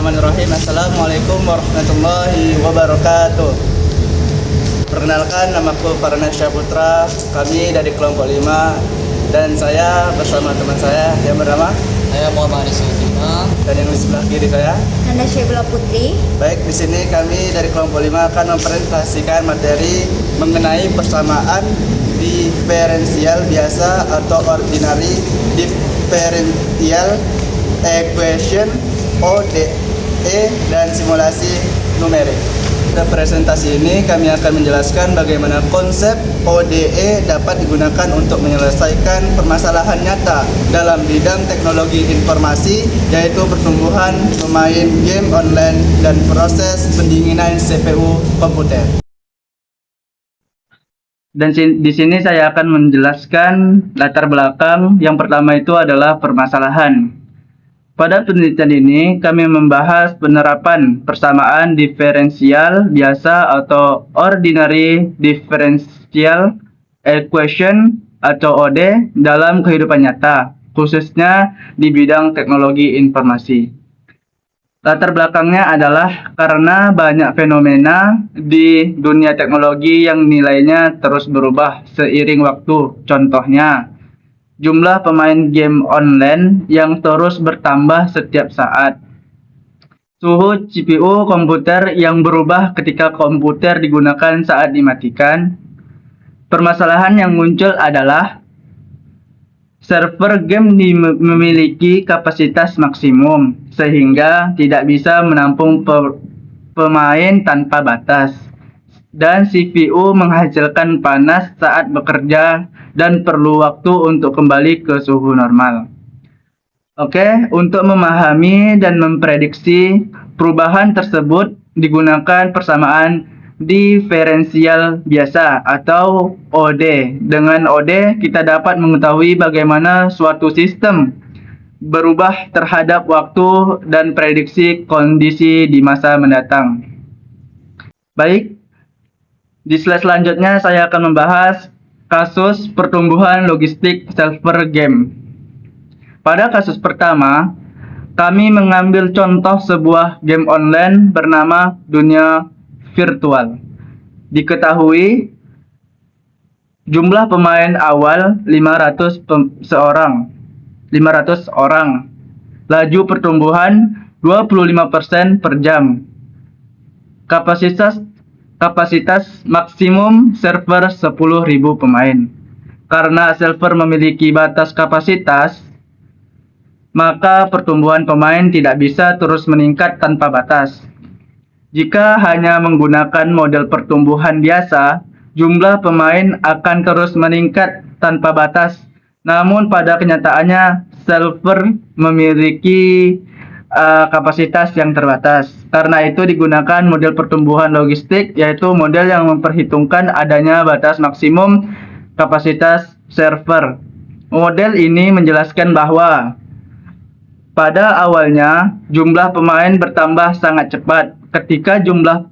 Bismillahirrahmanirrahim. Assalamualaikum warahmatullahi wabarakatuh. Perkenalkan, namaku Farhan Syahputra. Kami dari kelompok 5 dan saya bersama teman saya yang bernama Saya Muhammad Rizky dan yang di sebelah kiri saya. Nanda Syebila Putri. Baik, di sini kami dari kelompok 5 akan mempresentasikan materi mengenai persamaan diferensial biasa atau ordinary differential equation ODE dan simulasi numerik. Pada presentasi ini kami akan menjelaskan bagaimana konsep ODE dapat digunakan untuk menyelesaikan permasalahan nyata dalam bidang teknologi informasi, yaitu pertumbuhan pemain game online dan proses pendinginan CPU komputer. Dan di sini saya akan menjelaskan latar belakang. Yang pertama itu adalah permasalahan. Pada penelitian ini, kami membahas penerapan persamaan diferensial biasa atau ordinary differential equation atau ODE dalam kehidupan nyata, khususnya di bidang teknologi informasi. Latar belakangnya adalah karena banyak fenomena di dunia teknologi yang nilainya terus berubah seiring waktu. Contohnya, jumlah pemain game online yang terus bertambah setiap saat. Suhu CPU komputer yang berubah ketika komputer digunakan saat dimatikan. Permasalahan yang muncul adalah server game memiliki kapasitas maksimum sehingga tidak bisa menampung pemain tanpa batas. Dan CPU menghasilkan panas saat bekerja dan perlu waktu untuk kembali ke suhu normal. Oke, untuk memahami dan memprediksi perubahan tersebut digunakan persamaan diferensial biasa atau ODE. Dengan ODE kita dapat mengetahui bagaimana suatu sistem berubah terhadap waktu dan prediksi kondisi di masa mendatang. Baik, di slide selanjutnya saya akan membahas kasus pertumbuhan logistik server game. Pada kasus pertama, kami mengambil contoh sebuah game online bernama Dunia Virtual. Diketahui jumlah pemain awal 500 orang. Laju pertumbuhan 25% per jam. Kapasitas maksimum server 10.000 pemain. Karena server memiliki batas kapasitas, maka pertumbuhan pemain tidak bisa terus meningkat tanpa batas. Jika hanya menggunakan model pertumbuhan biasa, jumlah pemain akan terus meningkat tanpa batas. Namun pada kenyataannya, server memiliki kapasitas yang terbatas. Karena itu digunakan model pertumbuhan logistik, yaitu model yang memperhitungkan adanya batas maksimum kapasitas server. Model ini menjelaskan bahwa pada awalnya jumlah pemain bertambah sangat cepat. Ketika jumlah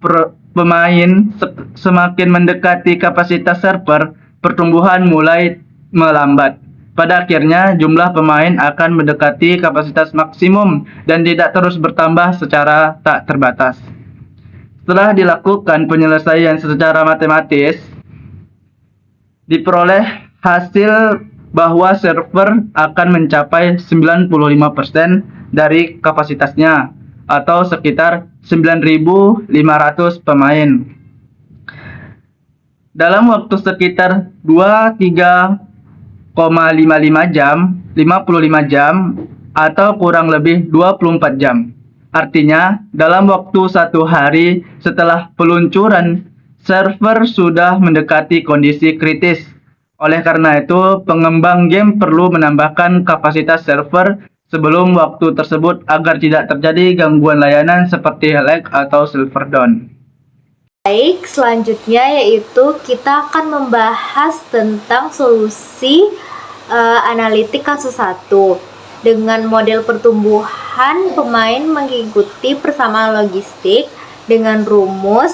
pemain semakin mendekati kapasitas server, pertumbuhan mulai melambat. Pada akhirnya, jumlah pemain akan mendekati kapasitas maksimum dan tidak terus bertambah secara tak terbatas. Setelah dilakukan penyelesaian secara matematis, diperoleh hasil bahwa server akan mencapai 95% dari kapasitasnya, atau sekitar 9.500 pemain. Dalam waktu sekitar 55 jam atau kurang lebih 24 jam. Artinya, dalam waktu 1 hari setelah peluncuran, server sudah mendekati kondisi kritis. Oleh karena itu, pengembang game perlu menambahkan kapasitas server sebelum waktu tersebut agar tidak terjadi gangguan layanan seperti lag atau server down. Baik, selanjutnya yaitu kita akan membahas tentang solusi analitik kasus 1 dengan model pertumbuhan pemain mengikuti persamaan logistik dengan rumus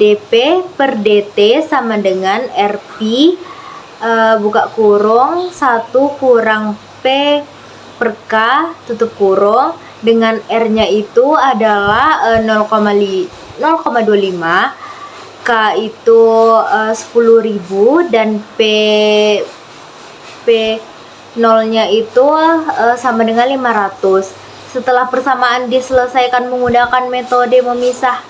DP per DT sama dengan RP buka kurung 1 kurang P per K tutup kurung dengan R-nya itu adalah 0,25, K itu 10.000, dan P 0-nya itu sama dengan 500. Setelah persamaan diselesaikan menggunakan metode memisah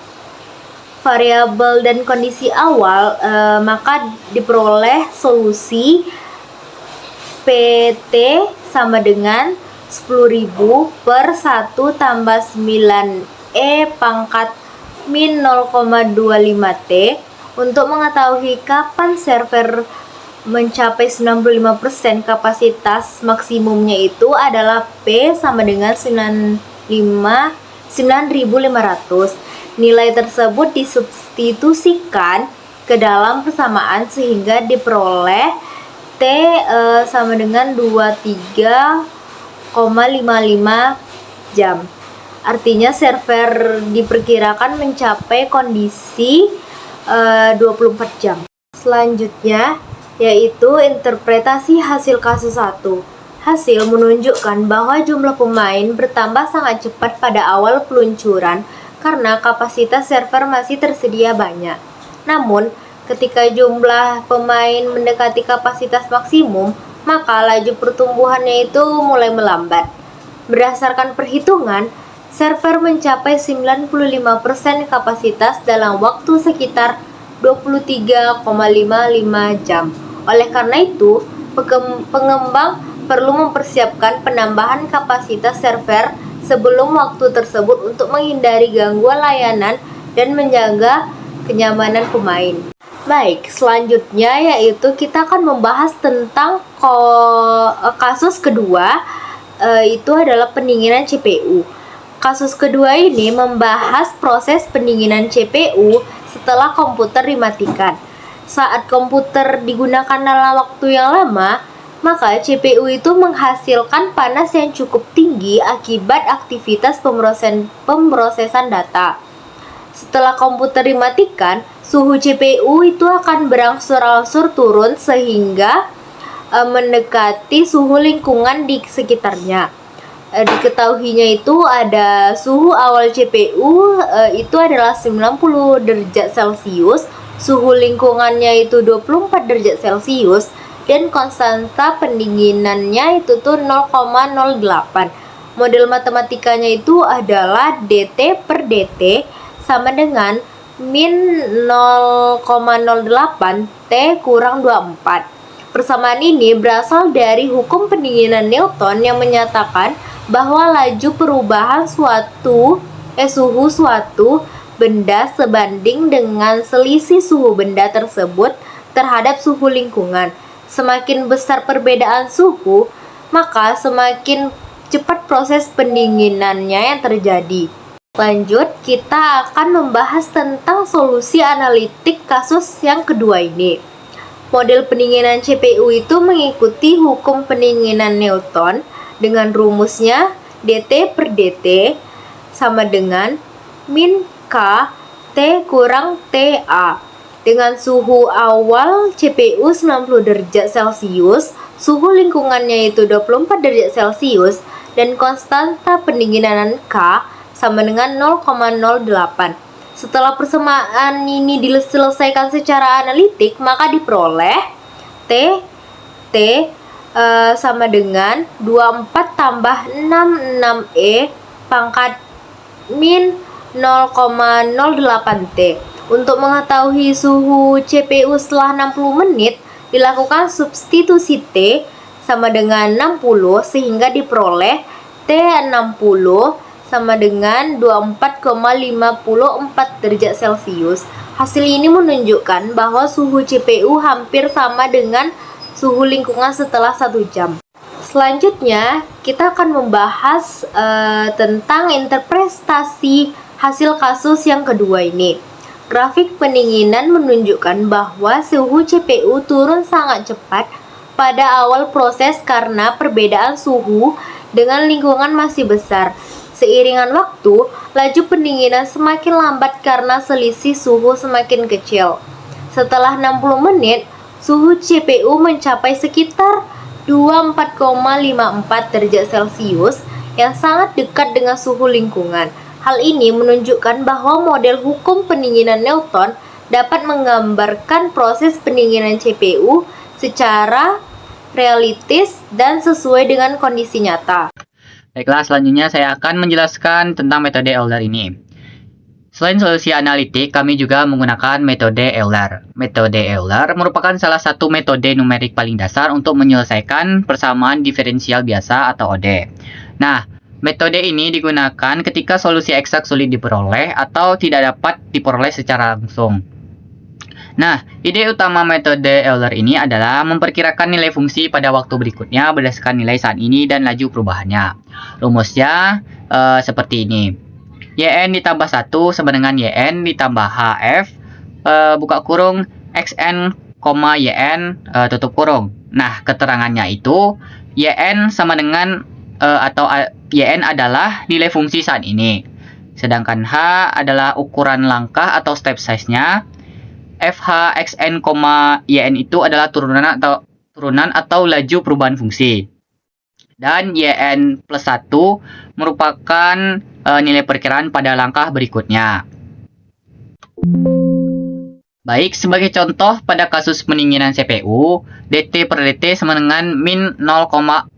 variabel dan kondisi awal, maka diperoleh solusi PT sama dengan 10.000 per 1 tambah 9E pangkat min 0,25T. Untuk mengetahui kapan server mencapai 95% kapasitas maksimumnya itu adalah P sama dengan 9.500. Nilai tersebut disubstitusikan ke dalam persamaan sehingga diperoleh T sama dengan 23,55 jam. Artinya server diperkirakan mencapai kondisi 24 jam. Selanjutnya yaitu interpretasi hasil kasus 1. Hasil menunjukkan bahwa jumlah pemain bertambah sangat cepat pada awal peluncuran karena kapasitas server masih tersedia banyak. Namun, ketika jumlah pemain mendekati kapasitas maksimum, maka laju pertumbuhannya itu mulai melambat. Berdasarkan perhitungan, server mencapai 95% kapasitas dalam waktu sekitar 23,55 jam. Oleh karena itu, pengembang perlu mempersiapkan penambahan kapasitas server sebelum waktu tersebut untuk menghindari gangguan layanan dan menjaga kenyamanan pemain. Baik, selanjutnya yaitu kita akan membahas tentang kasus kedua, itu adalah pendinginan CPU. Kasus kedua ini membahas proses pendinginan CPU setelah komputer dimatikan. Saat komputer digunakan dalam waktu yang lama, maka CPU itu menghasilkan panas yang cukup tinggi akibat aktivitas pemrosesan data. Setelah komputer dimatikan, suhu CPU itu akan berangsur-angsur turun sehingga mendekati suhu lingkungan di sekitarnya. Diketahuinya itu ada suhu awal CPU itu adalah 90 derajat Celcius, suhu lingkungannya itu 24 derajat Celcius, dan konstanta pendinginannya itu tuh 0,08. Model matematikanya itu adalah DT per DT sama dengan min 0,08 T kurang 24. Persamaan ini berasal dari hukum pendinginan Newton yang menyatakan bahwa laju perubahan suhu suatu benda sebanding dengan selisih suhu benda tersebut terhadap suhu lingkungan. Semakin besar perbedaan suhu, maka semakin cepat proses pendinginannya yang terjadi. Lanjut, kita akan membahas tentang solusi analitik kasus yang kedua ini. Model pendinginan CPU itu mengikuti hukum pendinginan Newton dengan rumusnya DT per DT sama dengan min K T kurang TA. Dengan suhu awal CPU 90 derajat Celcius, suhu lingkungannya itu 24 derajat Celcius, dan konstanta pendinginan K sama dengan 0,08. Setelah persamaan ini diselesaikan secara analitik, maka diperoleh T sama dengan 24 tambah 66E pangkat min 0,08T. Untuk mengetahui suhu CPU setelah 60 menit, dilakukan substitusi T sama dengan 60 sehingga diperoleh T60 sama dengan 24,54 derajat Celcius. Hasil ini menunjukkan bahwa suhu CPU hampir sama dengan suhu lingkungan setelah 1 jam. Selanjutnya, kita akan membahas tentang interpretasi hasil kasus yang kedua ini. Grafik pendinginan menunjukkan bahwa suhu CPU turun sangat cepat pada awal proses karena perbedaan suhu dengan lingkungan masih besar. Seiringan waktu, laju pendinginan semakin lambat karena selisih suhu semakin kecil. Setelah 60 menit, suhu CPU mencapai sekitar 24,54 derajat Celcius yang sangat dekat dengan suhu lingkungan. Hal ini menunjukkan bahwa model hukum pendinginan Newton dapat menggambarkan proses pendinginan CPU secara realistis dan sesuai dengan kondisi nyata. Baiklah, selanjutnya saya akan menjelaskan tentang metode Euler ini. Selain solusi analitik, kami juga menggunakan metode Euler. Metode Euler merupakan salah satu metode numerik paling dasar untuk menyelesaikan persamaan diferensial biasa atau ODE. Nah, metode ini digunakan ketika solusi eksak sulit diperoleh atau tidak dapat diperoleh secara langsung. Nah, ide utama metode Euler ini adalah memperkirakan nilai fungsi pada waktu berikutnya berdasarkan nilai saat ini dan laju perubahannya. Rumusnya seperti ini. Yn ditambah 1 sama dengan Yn ditambah Hf buka kurung Xn, Yn tutup kurung. Nah, keterangannya itu Yn sama dengan Yn adalah nilai fungsi saat ini. Sedangkan H adalah ukuran langkah atau step size-nya. Fh, Xn, Yn itu adalah turunan atau laju perubahan fungsi. Dan Yn plus 1 merupakan nilai perkiraan pada langkah berikutnya. Baik, sebagai contoh pada kasus pendinginan CPU, dt per dt sama dengan min 0,08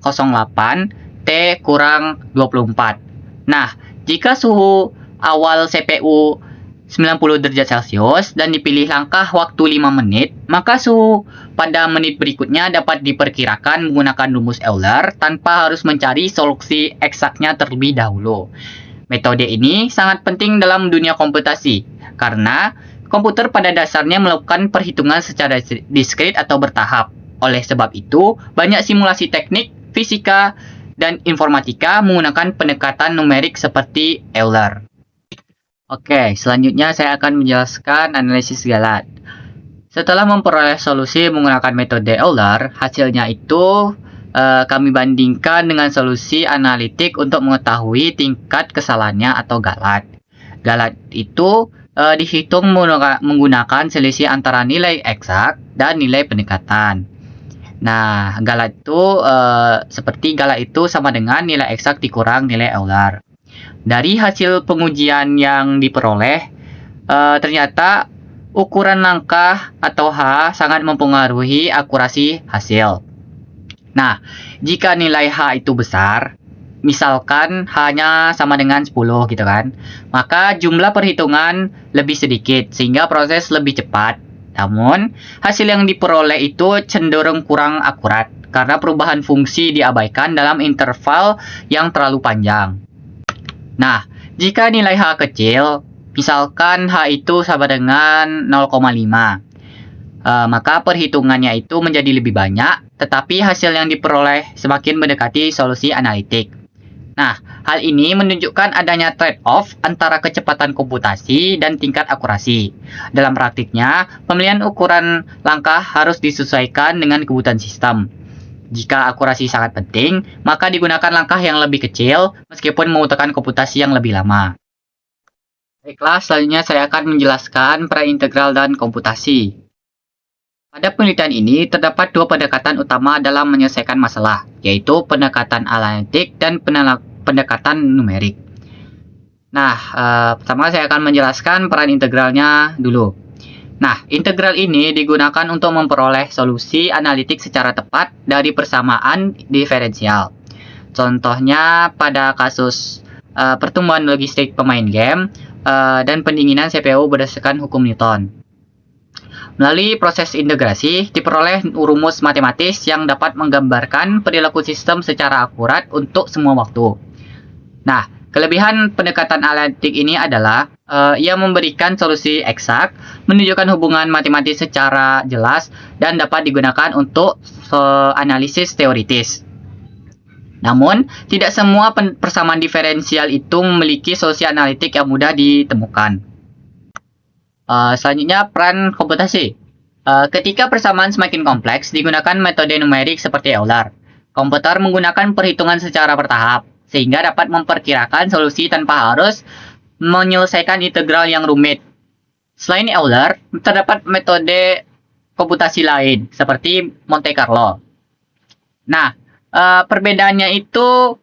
T kurang 24. Nah, jika suhu awal CPU 90 derajat Celcius dan dipilih langkah waktu 5 menit, maka suhu pada menit berikutnya dapat diperkirakan menggunakan rumus Euler tanpa harus mencari solusi eksaknya terlebih dahulu. Metode ini sangat penting dalam dunia komputasi karena komputer pada dasarnya melakukan perhitungan secara diskrit atau bertahap. Oleh sebab itu, banyak simulasi teknik, fisika, dan informatika menggunakan pendekatan numerik seperti Euler. Oke, selanjutnya saya akan menjelaskan analisis Galat. Setelah memperoleh solusi menggunakan metode Euler, hasilnya itu kami bandingkan dengan solusi analitik untuk mengetahui tingkat kesalahannya atau Galat. Galat itu dihitung menggunakan selisih antara nilai eksak dan nilai pendekatan. Nah, Galat itu seperti Galat itu sama dengan nilai eksak dikurang nilai Euler. Dari hasil pengujian yang diperoleh, ternyata ukuran langkah atau H sangat mempengaruhi akurasi hasil. Nah, jika nilai H itu besar, misalkan H-nya sama dengan 10 gitu kan, maka jumlah perhitungan lebih sedikit sehingga proses lebih cepat. Namun, hasil yang diperoleh itu cenderung kurang akurat karena perubahan fungsi diabaikan dalam interval yang terlalu panjang. Nah, jika nilai H kecil, misalkan H itu sama dengan 0,5, maka perhitungannya itu menjadi lebih banyak, tetapi hasil yang diperoleh semakin mendekati solusi analitik. Nah, hal ini menunjukkan adanya trade-off antara kecepatan komputasi dan tingkat akurasi. Dalam praktiknya, pemilihan ukuran langkah harus disesuaikan dengan kebutuhan sistem. Jika akurasi sangat penting, maka digunakan langkah yang lebih kecil meskipun membutuhkan komputasi yang lebih lama. Baiklah, selanjutnya saya akan menjelaskan peran integral dan komputasi. Pada penelitian ini, terdapat dua pendekatan utama dalam menyelesaikan masalah, yaitu pendekatan analitik dan pendekatan numerik. Nah, pertama saya akan menjelaskan peran integralnya dulu. Nah, integral ini digunakan untuk memperoleh solusi analitik secara tepat dari persamaan diferensial. Contohnya pada kasus pertumbuhan logistik pemain game dan pendinginan CPU berdasarkan hukum Newton. Melalui proses integrasi, diperoleh rumus matematis yang dapat menggambarkan perilaku sistem secara akurat untuk semua waktu. Nah, kelebihan pendekatan analitik ini adalah ia memberikan solusi eksak, menunjukkan hubungan matematis secara jelas, dan dapat digunakan untuk analisis teoritis. Namun, tidak semua persamaan diferensial itu memiliki solusi analitik yang mudah ditemukan. Selanjutnya, peran komputasi. Ketika persamaan semakin kompleks, digunakan metode numerik seperti Euler. Komputer menggunakan perhitungan secara bertahap, sehingga dapat memperkirakan solusi tanpa harus menyelesaikan integral yang rumit. Selain Euler, terdapat metode komputasi lain, seperti Monte Carlo. Nah, perbedaannya itu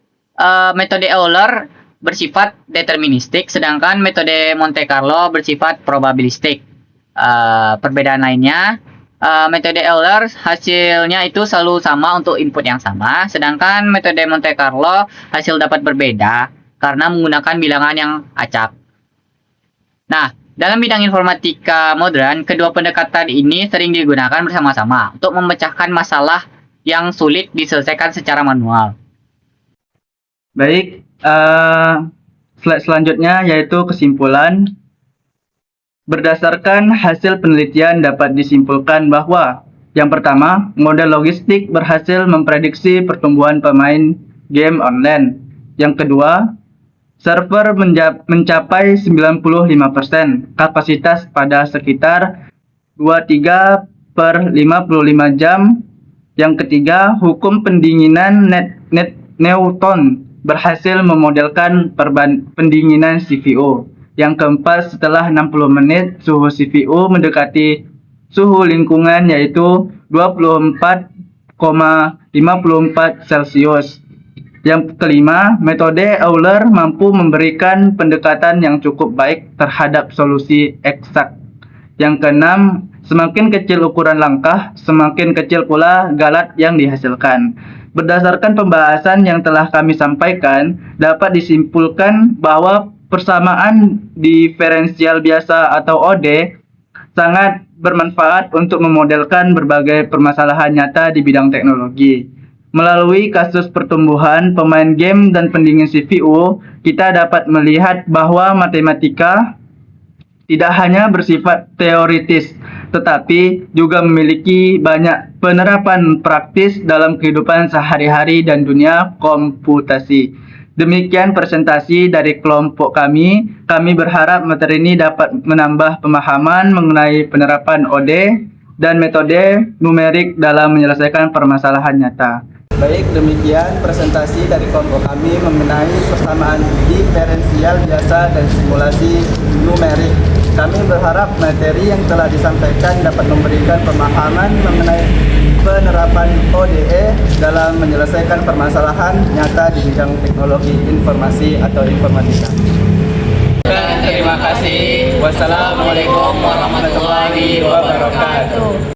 metode Euler bersifat deterministik, sedangkan metode Monte Carlo bersifat probabilistik. Perbedaan lainnya, metode Euler hasilnya itu selalu sama untuk input yang sama, sedangkan metode Monte Carlo hasil dapat berbeda karena menggunakan bilangan yang acak. Nah, dalam bidang informatika modern, kedua pendekatan ini sering digunakan bersama-sama untuk memecahkan masalah yang sulit diselesaikan secara manual. Baik, slide selanjutnya yaitu kesimpulan. Berdasarkan hasil penelitian dapat disimpulkan bahwa yang pertama, model logistik berhasil memprediksi pertumbuhan pemain game online. Yang kedua, server mencapai 95% kapasitas pada sekitar 23 per 55 jam. Yang ketiga, hukum pendinginan Newton berhasil memodelkan pendinginan CPU. Yang keempat, setelah 60 menit, suhu CPU mendekati suhu lingkungan yaitu 24,54 Celcius. Yang kelima, metode Euler mampu memberikan pendekatan yang cukup baik terhadap solusi eksak. Yang keenam, semakin kecil ukuran langkah, semakin kecil pula galat yang dihasilkan. Berdasarkan pembahasan yang telah kami sampaikan, dapat disimpulkan bahwa persamaan diferensial biasa atau OD sangat bermanfaat untuk memodelkan berbagai permasalahan nyata di bidang teknologi. Melalui kasus pertumbuhan pemain game dan pendingin CPU, kita dapat melihat bahwa matematika tidak hanya bersifat teoritis, tetapi juga memiliki banyak penerapan praktis dalam kehidupan sehari-hari dan dunia komputasi. Demikian presentasi dari kelompok kami. Kami berharap materi ini dapat menambah pemahaman mengenai penerapan OD dan metode numerik dalam menyelesaikan permasalahan nyata. Baik, demikian presentasi dari kelompok kami mengenai persamaan diferensial biasa dan simulasi numerik. Kami berharap materi yang telah disampaikan dapat memberikan pemahaman mengenai penerapan ODE dalam menyelesaikan permasalahan nyata di bidang teknologi informasi atau informatika. Terima kasih. Wassalamualaikum warahmatullahi wabarakatuh.